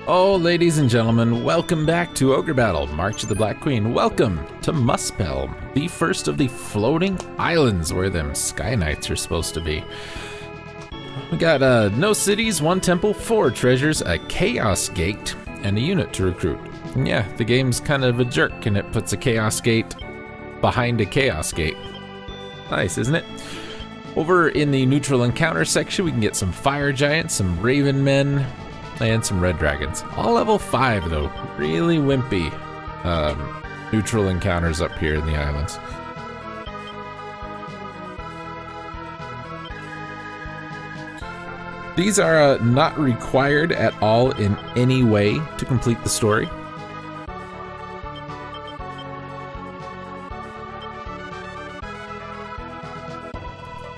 Oh, ladies and gentlemen, welcome back to Ogre Battle, March of the Black Queen. Welcome to Muspelheim, the first of the floating islands where them Sky Knights are supposed to be. We got no cities, one temple, 4 treasures, a chaos gate, and a unit to recruit. And yeah, the game's kind of a jerk, and it puts a chaos gate behind a chaos gate. Nice, isn't it? Over in the neutral encounter section, we can get some fire giants, some raven men, and some red dragons. All level 5 though, really wimpy neutral encounters up here in the islands. These are not required at all in any way to complete the story.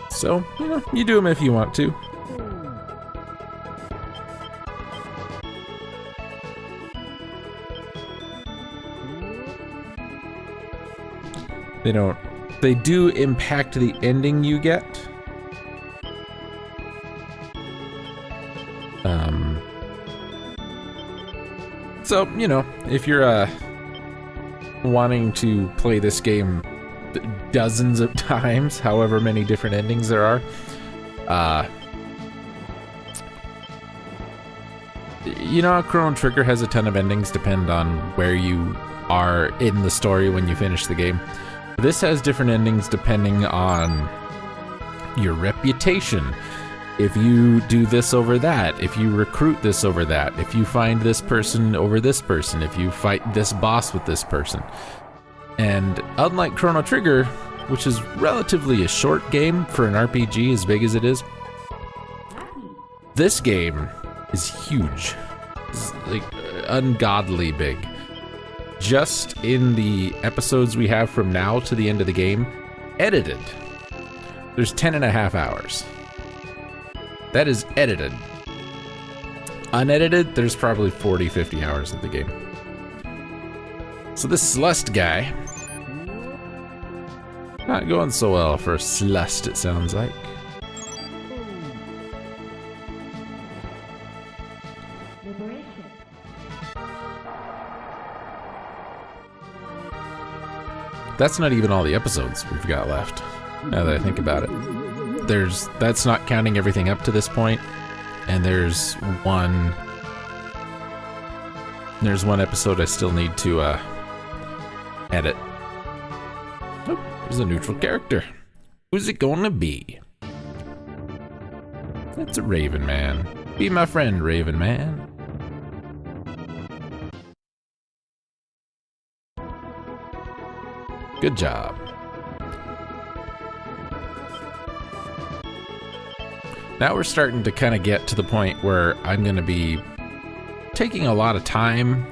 So, you do them if you want to. They do impact the ending you get. So, if you're wanting to play this game dozens of times, however many different endings there are, Chrono Trigger has a ton of endings, depend on where you are in the story when you finish the game. This has different endings depending on your reputation. If you do this over that, if you recruit this over that, if you find this person over this person, if you fight this boss with this person. And unlike Chrono Trigger, which is relatively a short game for an RPG as big as it is, this game is huge. It's like ungodly big. Just in the episodes we have from now to the end of the game, edited, there's 10.5 hours. That is edited. Unedited, there's probably 40, 50 hours of the game. So this Celeste guy, not going so well for Celeste, it sounds like. That's not even all the episodes we've got left, now that I think about it. That's not counting everything up to this point, and there's one episode I still need to edit. Oh, there's a neutral character. Who's it gonna be? It's a Raven Man. Be my friend, Raven Man. Good job. Now we're starting to kind of get to the point where I'm going to be taking a lot of time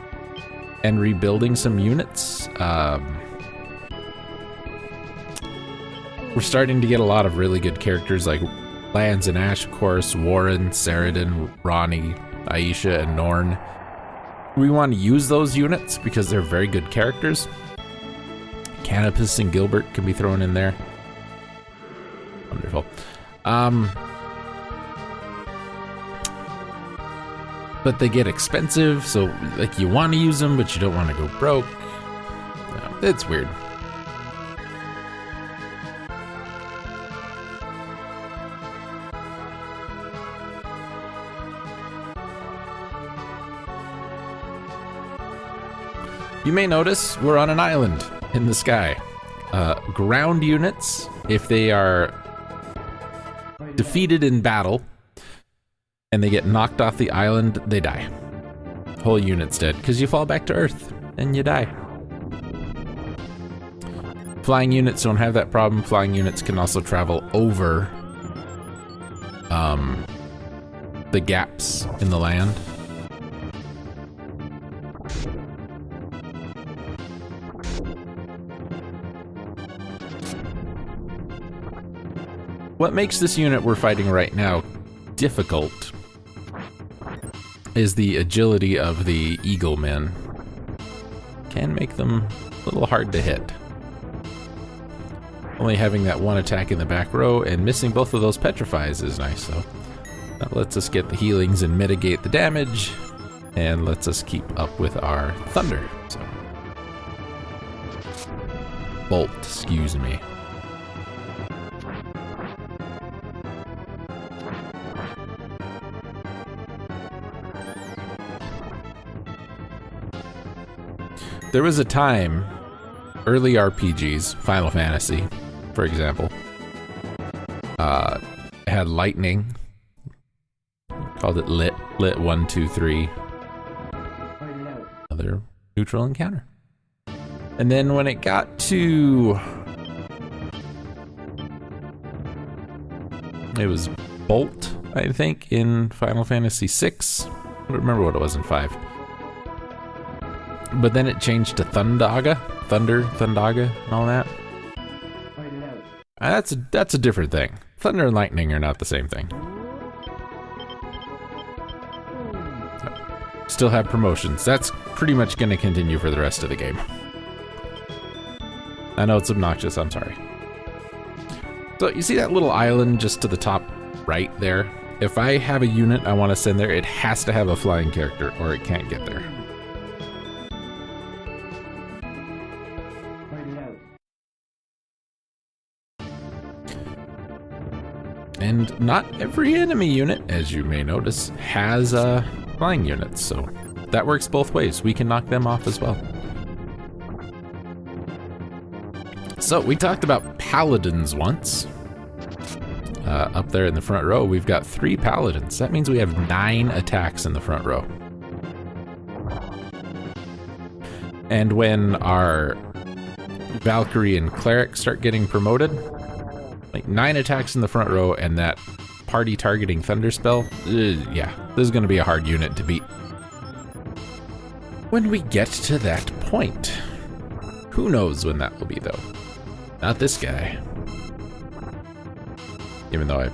and rebuilding some units. We're starting to get a lot of really good characters like Lance and Ash, of course, Warren, Saradin, Ronnie, Aisha, and Norn. We want to use those units because they're very good characters. Canopus and Gilbert can be thrown in there. Wonderful. But they get expensive, so like you want to use them, but you don't want to go broke. No, it's weird. You may notice we're on an island in the sky. Ground units, if they are defeated in battle and they get knocked off the island, they die. Whole unit's dead because you fall back to Earth and you die. Flying units don't have that problem. Flying units can also travel over the gaps in the land. What makes this unit we're fighting right now difficult is the agility of the Eagle Men. Can make them a little hard to hit. Only having that one attack in the back row and missing both of those petrifies is nice though. That lets us get the healings and mitigate the damage and lets us keep up with our thunder. So, bolt, excuse me. There was a time, early RPGs, Final Fantasy, for example, had lightning, called it lit 1, 2, 3, another neutral encounter. And then when it got to, it was bolt, I think, in Final Fantasy 6. I don't remember what it was in 5. But then it changed to Thundaga, Thundaga, and all that. That's a different thing. Thunder and lightning are not the same thing. Still have promotions. That's pretty much going to continue for the rest of the game. I know it's obnoxious, I'm sorry. So you see that little island just to the top right there? If I have a unit I want to send there, it has to have a flying character or it can't get there. And not every enemy unit, as you may notice, has flying units, so that works both ways. We can knock them off as well. So we talked about paladins once. Up there in the front row, we've got 3 paladins. That means we have 9 attacks in the front row. And when our Valkyrie and Cleric start getting promoted, like 9 attacks in the front row and that party targeting thunder spell, yeah, this is going to be a hard unit to beat. When we get to that point, who knows when that will be though? Not this guy. Even though I,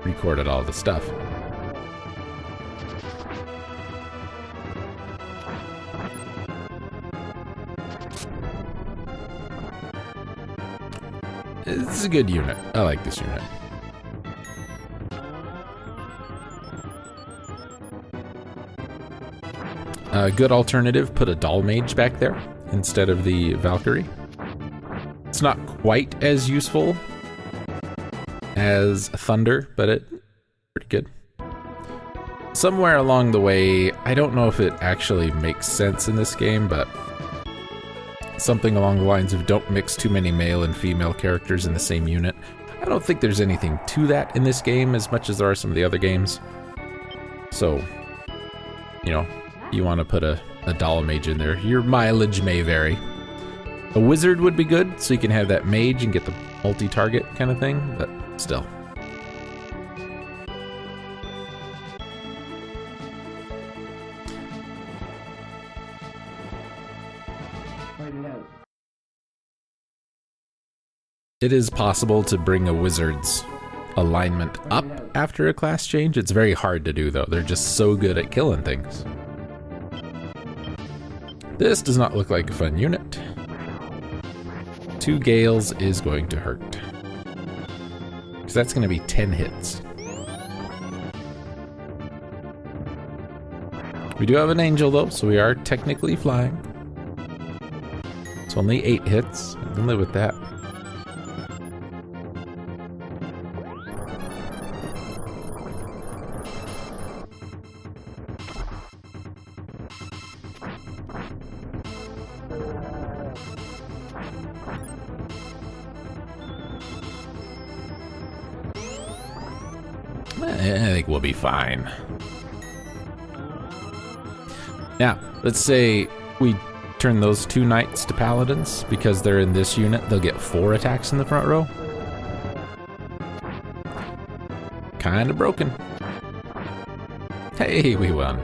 recorded all the stuff. This is a good unit. I like this unit. A good alternative, put a Doll Mage back there instead of the Valkyrie. It's not quite as useful as Thunder, but it's pretty good. Somewhere along the way, I don't know if it actually makes sense in this game, but something along the lines of don't mix too many male and female characters in the same unit. I don't think there's anything to that in this game as much as there are some of the other games. So, you want to put a Doll Mage in there. Your mileage may vary. A Wizard would be good, so you can have that Mage and get the multi-target kind of thing, but still. It is possible to bring a Wizard's alignment up after a class change. It's very hard to do, though. They're just so good at killing things. This does not look like a fun unit. 2 Gales is going to hurt. Because that's going to be 10 hits. We do have an Angel, though, so we are technically flying. It's only 8 hits. I can live with that. I think we'll be fine. Now, let's say we turn those 2 knights to paladins. Because they're in this unit, they'll get 4 attacks in the front row. Kinda broken. Hey, we won.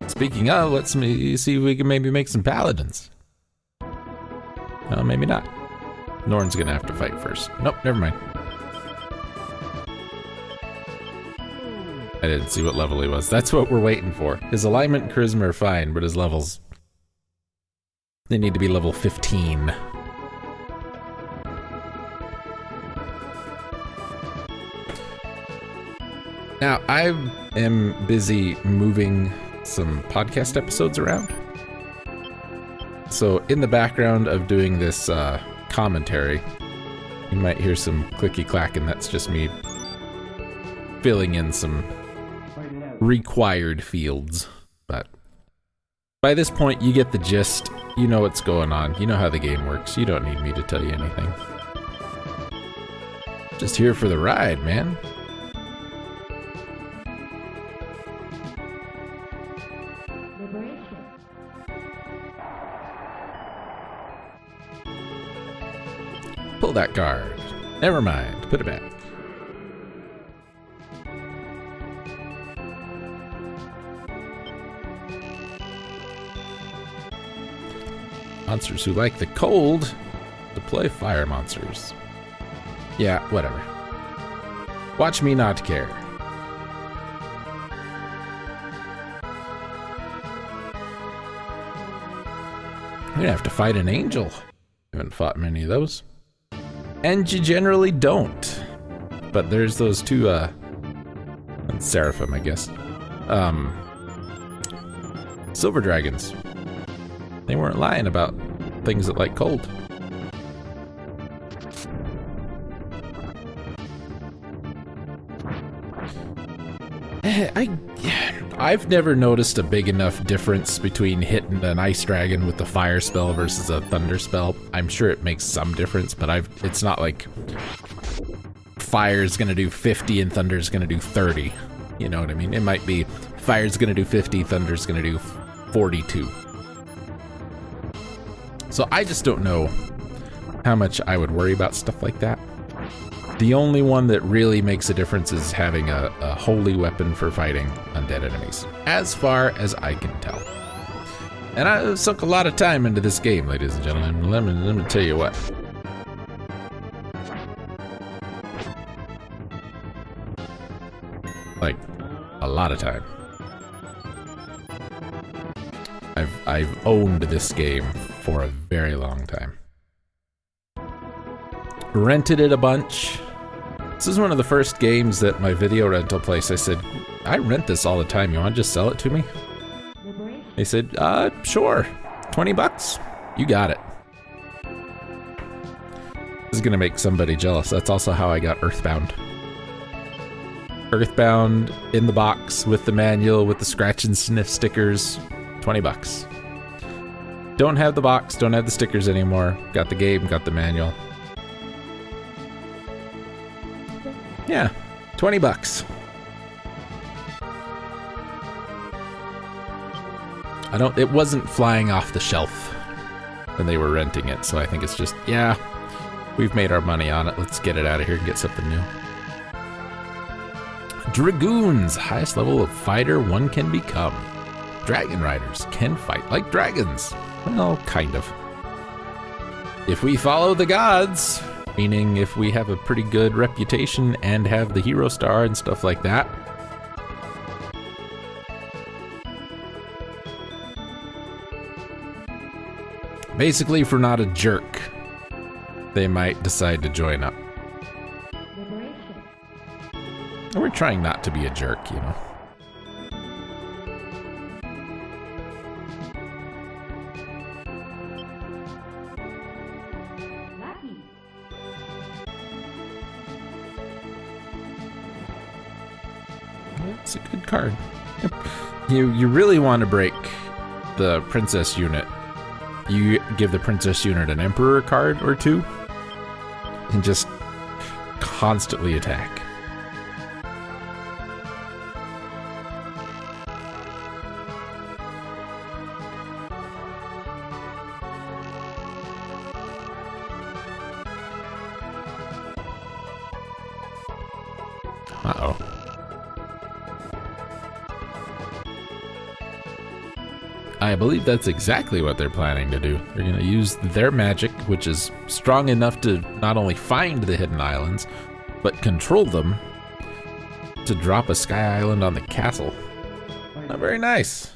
Speaking of, let's see if we can maybe make some paladins. Well, maybe not. Norn's gonna have to fight first. Nope, never mind. I didn't see what level he was. That's what we're waiting for. His alignment and charisma are fine, but his levels, they need to be level 15. Now, I am busy moving some podcast episodes around. So in the background of doing this commentary, you might hear some clicky clack, and that's just me filling in some required fields. But by this point, you get the gist. You know what's going on. You know how the game works. You don't need me to tell you anything. Just here for the ride, man. Pull that card. Never mind. Put it back. Monsters who like the cold deploy fire monsters. Yeah, whatever. Watch me not care. You're gonna have to fight an angel. Haven't fought many of those. And you generally don't. But there's those two, Seraphim, I guess. Silver dragons. They weren't lying about things that like cold. I've never noticed a big enough difference between hitting an ice dragon with the fire spell versus a thunder spell. I'm sure it makes some difference, but it's not like fire's gonna do 50 and thunder's gonna do 30. You know what I mean? It might be fire's gonna do 50, thunder's gonna do 42. So I just don't know how much I would worry about stuff like that. The only one that really makes a difference is having a holy weapon for fighting undead enemies, as far as I can tell. And I sunk a lot of time into this game, ladies and gentlemen. Let me tell you what. Like, a lot of time. I've owned this game for a very long time. Rented it a bunch. This is one of the first games that my video rental place, I said, I rent this all the time. You want to just sell it to me? They said, sure. $20. You got it. This is going to make somebody jealous. That's also how I got Earthbound. Earthbound in the box with the manual, with the scratch and sniff stickers. $20. Don't have the box, don't have the stickers anymore. Got the game, got the manual. Yeah, $20. It wasn't flying off the shelf when they were renting it, so I think it's just, yeah, we've made our money on it. Let's get it out of here and get something new. Dragoons, highest level of fighter one can become. Dragon riders can fight like dragons. Well, kind of. If we follow the gods, meaning if we have a pretty good reputation and have the hero star and stuff like that. Basically, if we're not a jerk, they might decide to join up. And we're trying not to be a jerk, you know. It's a good card. You really want to break the princess unit. You give the princess unit an emperor card or two and just constantly attack. Uh-oh. I believe that's exactly what they're planning to do. They're going to use their magic, which is strong enough to not only find the hidden islands, but control them, to drop a sky island on the castle. Not very nice.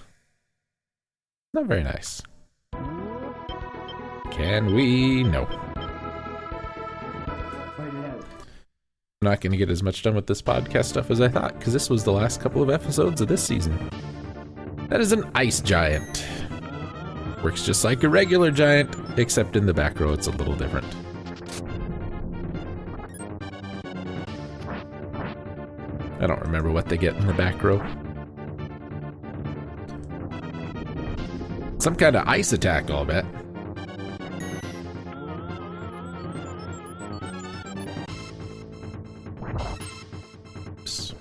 Not very nice. Can we? No. I'm not going to get as much done with this podcast stuff as I thought, because this was the last couple of episodes of this season. That is an ice giant. Works just like a regular giant, except in the back row it's a little different. I don't remember what they get in the back row. Some kind of ice attack, I'll bet. Oops.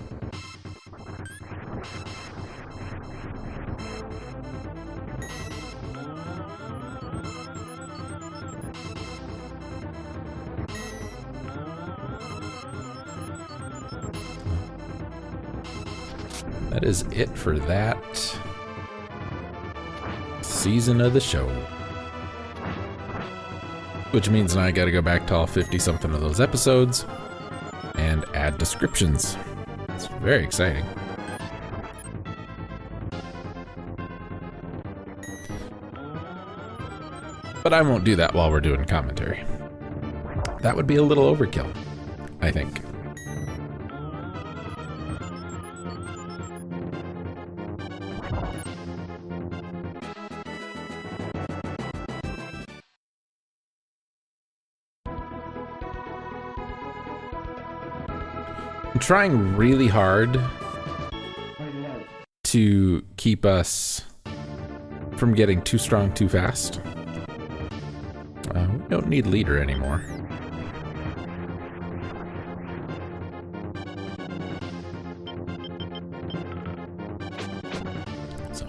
That is it for that season of the show. Which means now I gotta go back to all 50-something of those episodes and add descriptions. It's very exciting. But I won't do that while we're doing commentary. That would be a little overkill, I think. I'm trying really hard to keep us from getting too strong too fast. We don't need leader anymore. So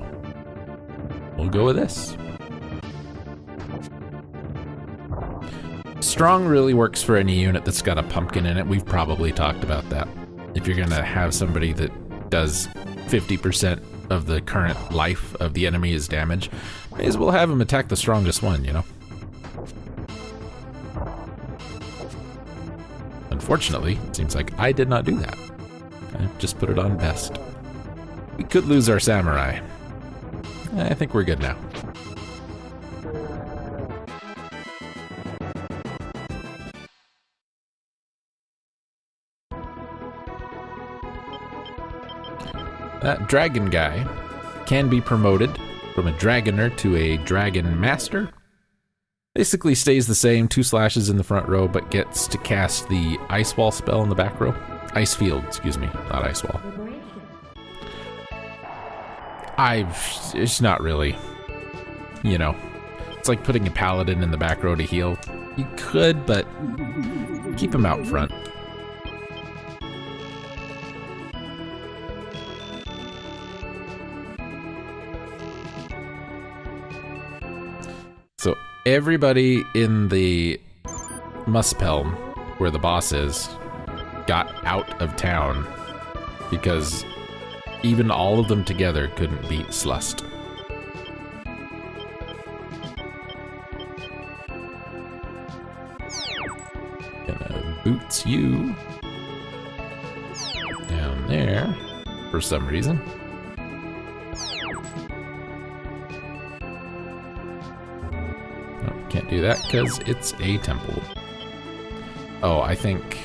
we'll go with this. Strong really works for any unit that's got a pumpkin in it. We've probably talked about that. If you're going to have somebody that does 50% of the current life of the enemy is damage, may as well have him attack the strongest one, you know? Unfortunately, it seems like I did not do that. I just put it on best. We could lose our samurai. I think we're good now. That dragon guy can be promoted from a dragoner to a dragon master. Basically stays the same, 2 slashes in the front row, but gets to cast the ice wall spell in the back row. Ice field, excuse me, not ice wall. It's not really, you know, it's like putting a paladin in the back row to heal. You could, but keep him out front. So everybody in the Muspelm, where the boss is, got out of town because even all of them together couldn't beat Slust. Gonna boots you down there for some reason. Can't do that because it's a temple. Oh, I think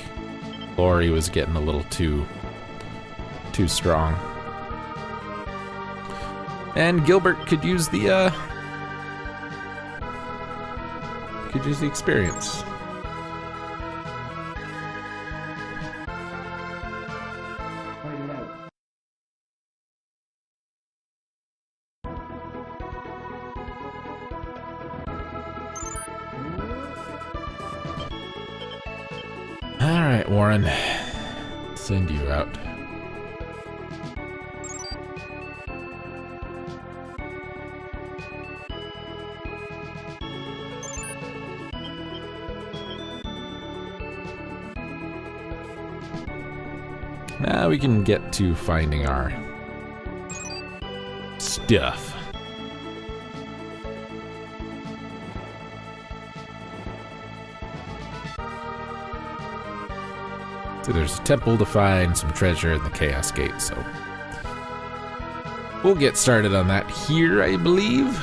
Lori was getting a little too strong. And Gilbert could use the experience. Alright, Warren. Send you out. Now we can get to finding our stuff. So there's a temple to find, some treasure, and the Chaos Gate, so we'll get started on that here, I believe.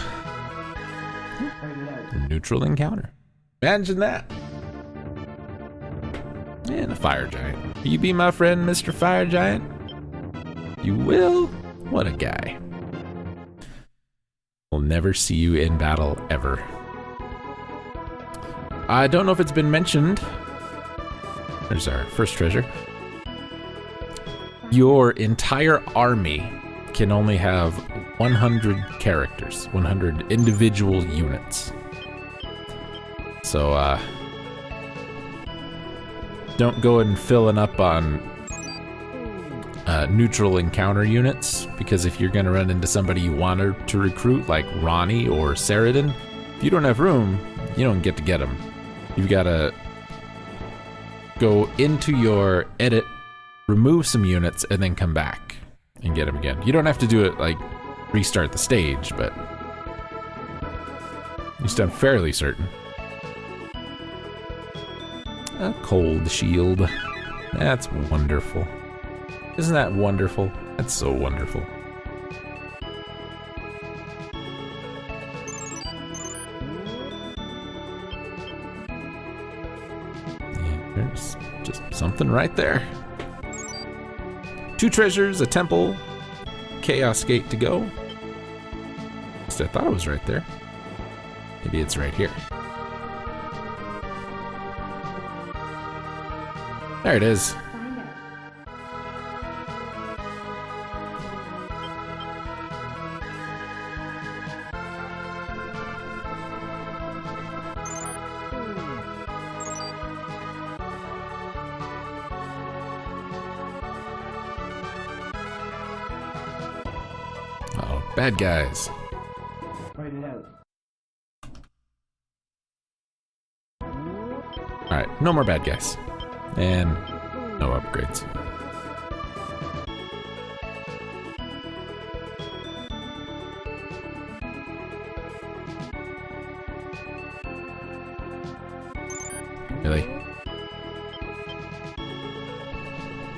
Neutral encounter. Imagine that. And a fire giant. Will you be my friend, Mr. Fire Giant? You will? What a guy. We'll never see you in battle, ever. I don't know if it's been mentioned. There's our first treasure. Your entire army can only have 100 characters, 100 individual units. So, don't go and filling up on neutral encounter units, because if you're gonna run into somebody you want to recruit, like Ronnie or Saradin, if you don't have room, you don't get to get them. You've gotta go into your edit, remove some units, and then come back and get them again. You don't have to do it like restart the stage, but at least I'm fairly certain. A cold shield. That's wonderful. Isn't that wonderful? That's so wonderful. Yeah, there's just something right there. 2 treasures, a temple, Chaos Gate to go. At least I thought it was right there. Maybe it's right here. There it is. Uh-oh, bad guys. Alright, no more bad guys. And no upgrades. Really?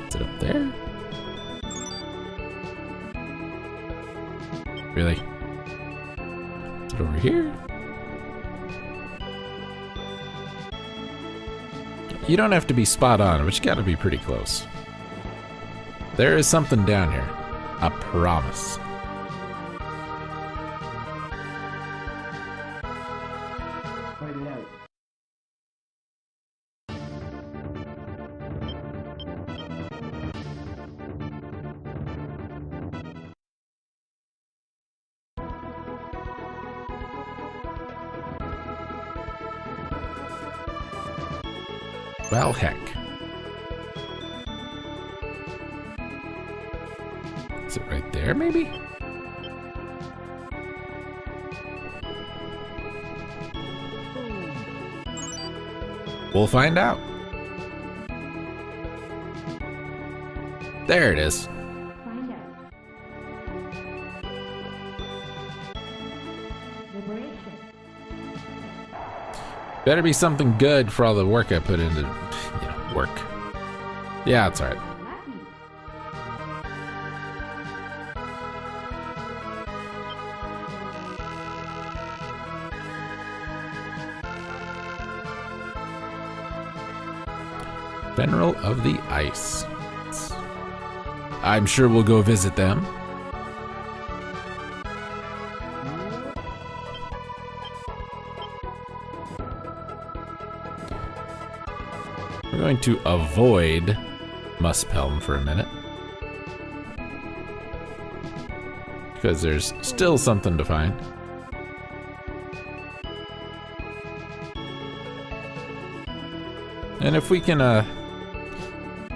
Is it up there? Really? Is it over here? You don't have to be spot on, but you gotta be pretty close. There is something down here. I promise. Well, heck. Is it right there, maybe? We'll find out. There it is. Find out. Liberation. Better be something good for all the work I put into, work. Yeah, it's alright. General of the Ice. I'm sure we'll go visit them. We're going to avoid Muspelm for a minute, because there's still something to find. And if we can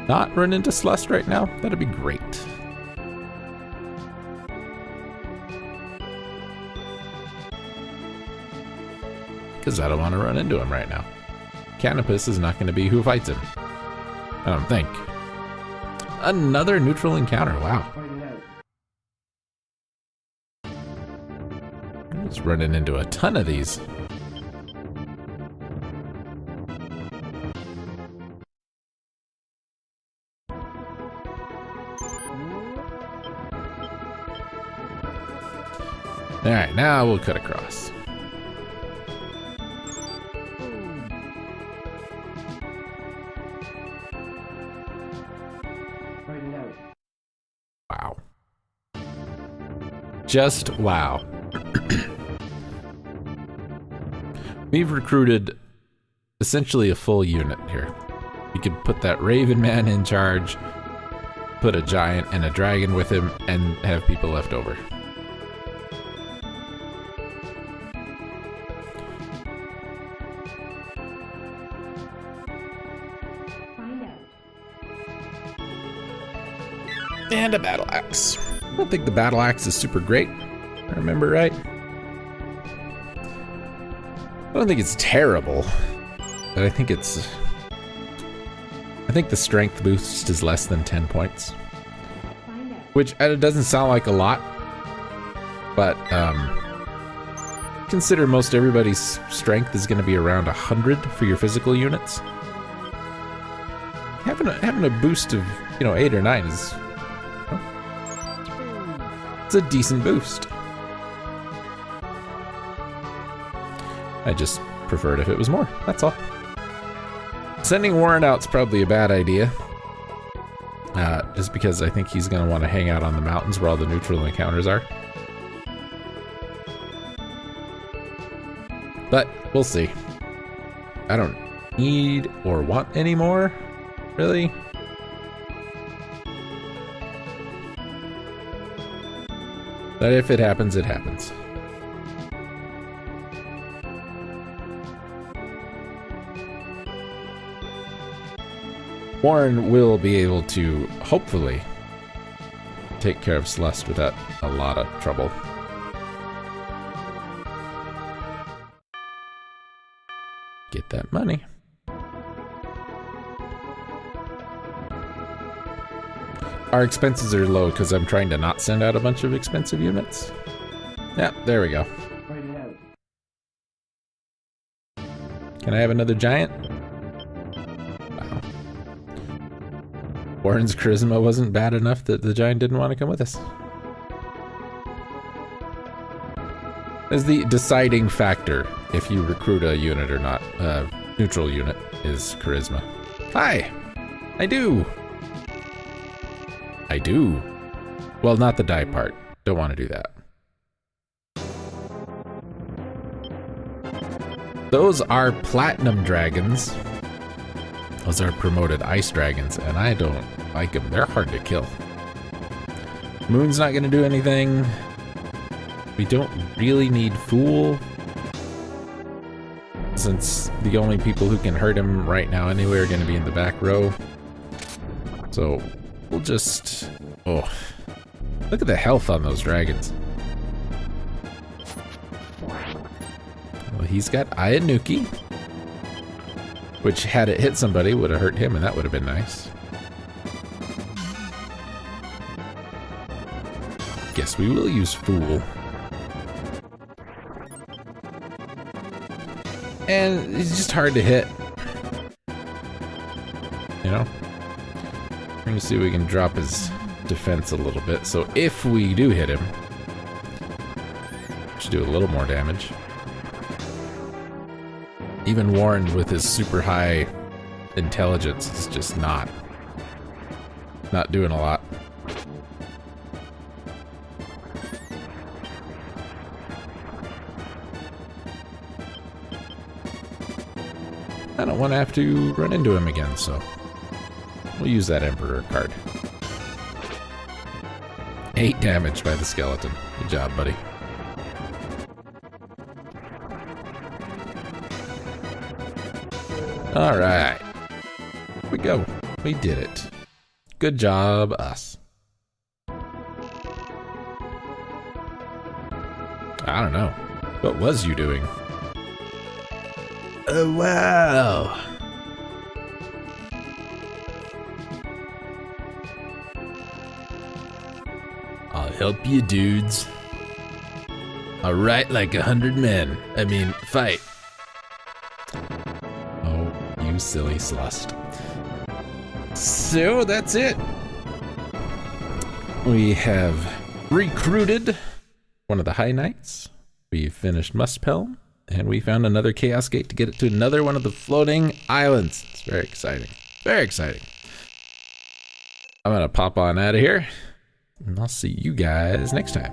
not run into Slust right now, that'd be great. Because I don't want to run into him right now. Canopus is not going to be who fights him, I don't think. Another neutral encounter, wow. I'm just running into a ton of these. Alright, now we'll cut across. just wow. We've recruited essentially a full unit here. We could put that Raven Man in charge, put a giant and a dragon with him, and have people left over. And a battle axe. I don't think the battle axe is super great, if I remember right. I don't think it's terrible, but I think it's... I think the strength boost is less than 10 points. Which doesn't sound like a lot, but consider most everybody's strength is going to be around 100 for your physical units. Having a boost of, 8 or 9 is... it's a decent boost. I just preferred if it was more, that's all. Sending Warren out's probably a bad idea. Just because I think he's gonna want to hang out on the mountains where all the neutral encounters are. But we'll see. I don't need or want any more, really. But if it happens, it happens. Warren will be able to, hopefully, take care of Celeste without a lot of trouble. Get that money. Our expenses are low because I'm trying to not send out a bunch of expensive units. Yeah, there we go. Can I have another giant? Wow. Warren's charisma wasn't bad enough that the giant didn't want to come with us. As the deciding factor if you recruit a unit or not, neutral unit, is charisma. Hi! I do! I do. Well, not the die part. Don't want to do that. Those are platinum dragons. Those are promoted ice dragons, and I don't like them. They're hard to kill. Moon's not going to do anything. We don't really need Fool, since the only people who can hurt him right now anyway are going to be in the back row. So we'll just... oh, look at the health on those dragons. Well, he's got Ayanuki, which had it hit somebody would have hurt him, and that would have been nice. Guess we will use Fool. And it's just hard to hit. You know? We're gonna see if we can drop his defense a little bit. So if we do hit him, should do a little more damage. Even Warren with his super high intelligence is just not doing a lot. I don't want to have to run into him again, so we'll use that Emperor card. 8 damage by the skeleton. Good job, buddy. Alright. Here we go. We did it. Good job, us. I don't know. What was you doing? Oh, wow. I'll help you, dudes. I'll write like 100 men. I mean, fight. Oh, you silly slust. So, that's it. We have recruited one of the High Knights. We finished Muspelm. And we found another Chaos Gate to get it to another one of the floating islands. It's very exciting. Very exciting. I'm gonna pop on out of here. And I'll see you guys next time.